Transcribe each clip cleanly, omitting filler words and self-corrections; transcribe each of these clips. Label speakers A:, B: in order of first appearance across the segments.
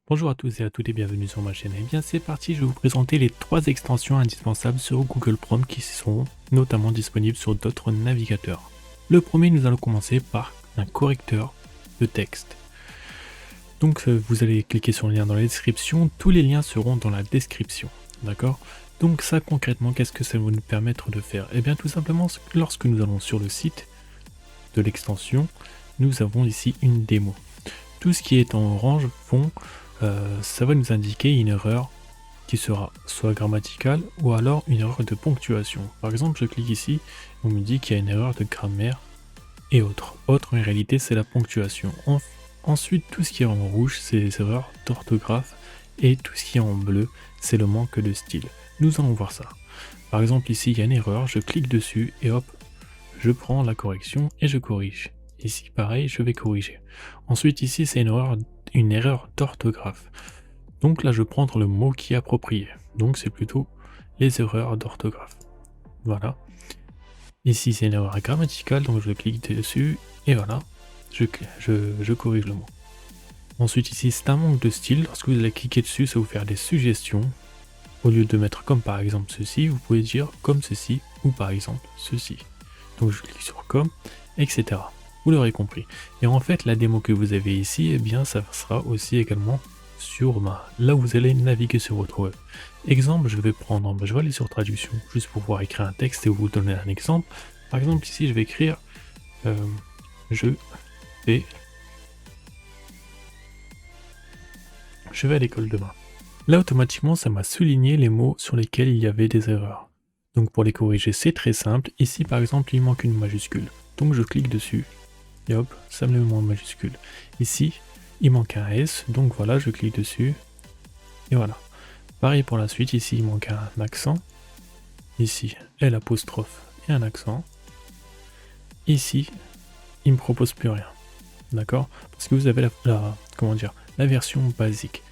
A: Bonjour à tous et à toutes et bienvenue sur ma chaîne. Et bien c'est parti, je vais vous présenter les 3 extensions indispensables sur Google Chrome qui sont notamment disponibles sur d'autres navigateurs. Le premier, nous allons commencer par un correcteur de texte. Donc vous allez cliquer sur le lien dans la description, tous les liens seront dans la description, d'accord? Donc ça concrètement, qu'est-ce que ça va nous permettre de faire? Eh bien tout simplement, lorsque nous allons sur le site de l'extension, nous avons ici une démo. Tout ce qui est en orange fond, ça va nous indiquer une erreur qui sera soit grammaticale ou alors une erreur de ponctuation. Par exemple, je clique ici, on me dit qu'il y a une erreur de grammaire et autres. Autre, en réalité, c'est la ponctuation. Ensuite, tout ce qui est en rouge, c'est les erreurs d'orthographe et tout ce qui est en bleu, c'est le manque de style. Nous allons voir ça. Par exemple, ici, il y a une erreur, je clique dessus et hop, je prends la correction et je corrige. Ici, pareil, je vais corriger. Ensuite, ici, c'est une erreur d'orthographe. Donc là, je vais prendre le mot qui est approprié. Donc, c'est plutôt les erreurs d'orthographe. Voilà. Ici, c'est une erreur grammaticale, donc je clique dessus et voilà, je corrige le mot. Ensuite, ici, c'est un manque de style. Lorsque vous allez cliquer dessus, ça va vous faire des suggestions. Au lieu de mettre comme par exemple ceci, vous pouvez dire comme ceci ou par exemple ceci. Donc, je clique sur comme, etc. Vous l'aurez compris. Et en fait, la démo que vous avez ici, eh bien, ça sera aussi également sur là où vous allez naviguer sur votre web. Exemple, je vais aller sur traduction, juste pour pouvoir écrire un texte et vous donner un exemple. Par exemple, ici, je vais écrire je vais à l'école demain. Là, automatiquement, ça m'a souligné les mots sur lesquels il y avait des erreurs. Donc, pour les corriger, c'est très simple. Ici, par exemple, il manque une majuscule. Donc, je clique dessus. Et hop, ça me le met en majuscule. Ici, il manque un S, donc voilà, je clique dessus. Et voilà. Pareil pour la suite, ici, il manque un accent. Ici, L apostrophe et un accent. Ici, il me propose plus rien. D'accord? Parce que vous avez la version basique.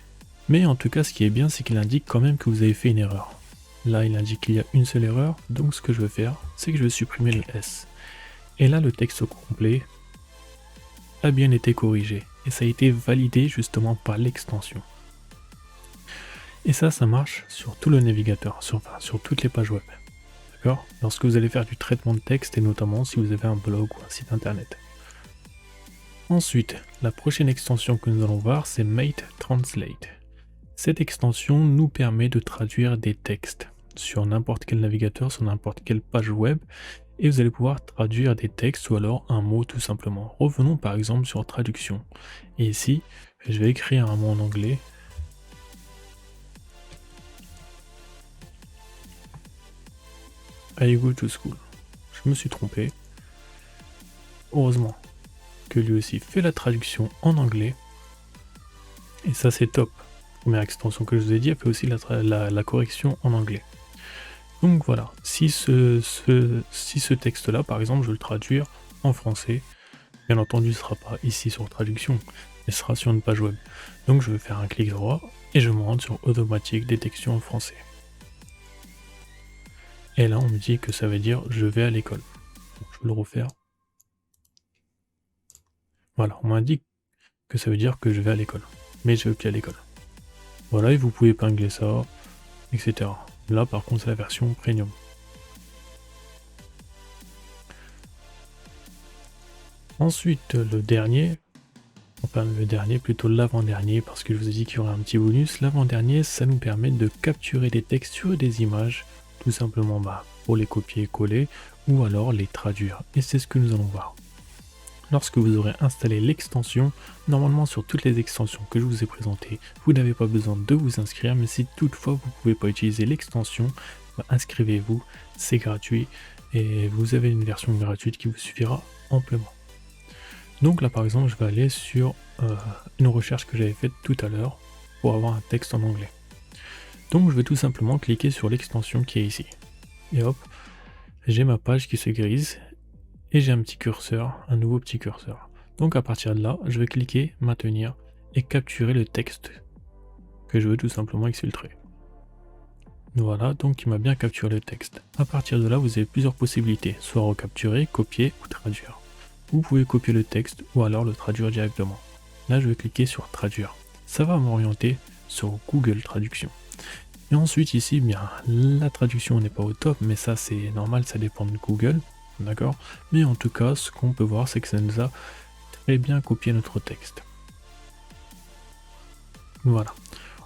A: Mais en tout cas, ce qui est bien, c'est qu'il indique quand même que vous avez fait une erreur. Là, il indique qu'il y a une seule erreur, donc ce que je vais faire, c'est que je vais supprimer le S. Et là, le texte au complet a bien été corrigé et ça a été validé justement par l'extension. Et ça marche sur tout le navigateur, sur toutes les pages web. D'accord? Lorsque vous allez faire du traitement de texte et notamment si vous avez un blog ou un site internet. Ensuite, la prochaine extension que nous allons voir, c'est Mate Translate. Cette extension nous permet de traduire des textes sur n'importe quel navigateur, sur n'importe quelle page web. Et vous allez pouvoir traduire des textes ou alors un mot tout simplement. Revenons par exemple sur traduction. Et ici, je vais écrire un mot en anglais. I go to school. Je me suis trompé. Heureusement que lui aussi fait la traduction en anglais. Et ça c'est top. Première extension que je vous ai dit, elle fait aussi la correction en anglais. Donc voilà, si ce texte-là, par exemple, je vais le traduire en français, bien entendu, ce ne sera pas ici sur traduction, mais ce sera sur une page web. Donc je vais faire un clic droit et je me rends sur automatique détection en français. Et là, on me dit que ça veut dire je vais à l'école. Je vais le refaire. Voilà, on m'indique que ça veut dire que je vais à l'école, mais je vais plus à l'école. Voilà, et vous pouvez épingler ça, etc. Là, par contre, c'est la version premium. Ensuite, plutôt l'avant-dernier, parce que je vous ai dit qu'il y aurait un petit bonus. L'avant-dernier, ça nous permet de capturer des textes sur des images, tout simplement pour les copier-coller, ou alors les traduire. Et c'est ce que nous allons voir. Lorsque vous aurez installé l'extension, normalement sur toutes les extensions que je vous ai présentées, vous n'avez pas besoin de vous inscrire, mais si toutefois vous ne pouvez pas utiliser l'extension, inscrivez-vous, c'est gratuit, et vous avez une version gratuite qui vous suffira amplement. Donc là par exemple, je vais aller sur une recherche que j'avais faite tout à l'heure pour avoir un texte en anglais. Donc je vais tout simplement cliquer sur l'extension qui est ici. Et hop, j'ai ma page qui se grise et j'ai un petit curseur, un nouveau petit curseur. Donc à partir de là, je vais cliquer maintenir et capturer le texte que je veux tout simplement exfiltrer. Voilà, donc il m'a bien capturé le texte. À partir de là, vous avez plusieurs possibilités, soit recapturer, copier ou traduire. Vous pouvez copier le texte ou alors le traduire directement. Là, je vais cliquer sur traduire. ça va m'orienter sur Google Traduction. Et ensuite ici, bien, la traduction n'est pas au top, mais ça c'est normal, ça dépend de Google, d'accord? Mais en tout cas, ce qu'on peut voir, c'est que ça nous a très bien copié notre texte. Voilà.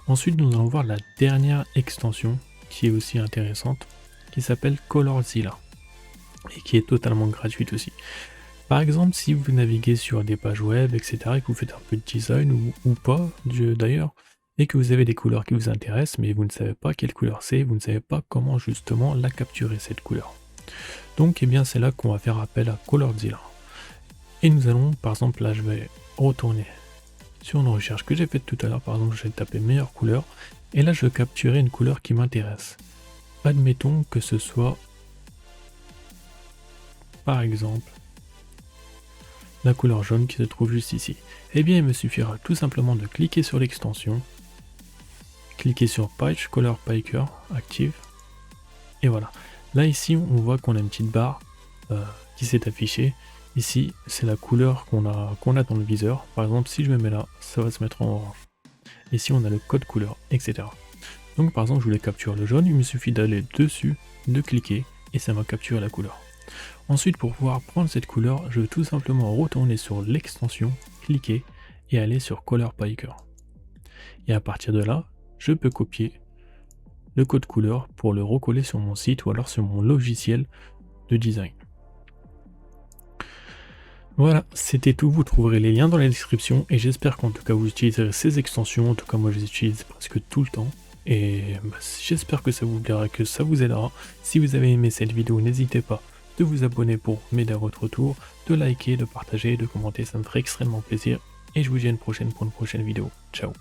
A: Ensuite, nous allons voir la dernière extension qui est aussi intéressante, qui s'appelle Colorzilla, et qui est totalement gratuite aussi. Par exemple, si vous naviguez sur des pages web, etc., et que vous faites un peu de design, ou pas d'ailleurs, et que vous avez des couleurs qui vous intéressent, mais vous ne savez pas quelle couleur c'est, vous ne savez pas comment justement la capturer cette couleur. Donc, eh bien, c'est là qu'on va faire appel à Colorzilla. Et nous allons, par exemple, là, je vais retourner sur une recherche que j'ai faite tout à l'heure. Par exemple, je vais taper meilleure couleur, et là, je vais capturer une couleur qui m'intéresse. Admettons que ce soit, par exemple, la couleur jaune qui se trouve juste ici. Eh bien, il me suffira tout simplement de cliquer sur l'extension, cliquer sur Page Color Picker Active, et voilà. Là, ici, on voit qu'on a une petite barre qui s'est affichée. Ici, c'est la couleur qu'on a dans le viseur. Par exemple, si je me mets là, ça va se mettre en orange. Ici, on a le code couleur, etc. Donc, par exemple, je voulais capturer le jaune, il me suffit d'aller dessus, de cliquer, et ça m'a capturé la couleur. Ensuite, pour pouvoir prendre cette couleur, je vais tout simplement retourner sur l'extension, cliquer, et aller sur Color Picker. Et à partir de là, je peux copier le code couleur pour le recoller sur mon site ou alors sur mon logiciel de design. Voilà, c'était tout, vous trouverez les liens dans la description et j'espère qu'en tout cas vous utiliserez ces extensions, en tout cas moi je les utilise presque tout le temps et j'espère que ça vous plaira, que ça vous aidera. Si vous avez aimé cette vidéo, n'hésitez pas de vous abonner pour m'aider à votre tour, de liker, de partager, de commenter, ça me ferait extrêmement plaisir et je vous dis à une prochaine pour une prochaine vidéo. Ciao.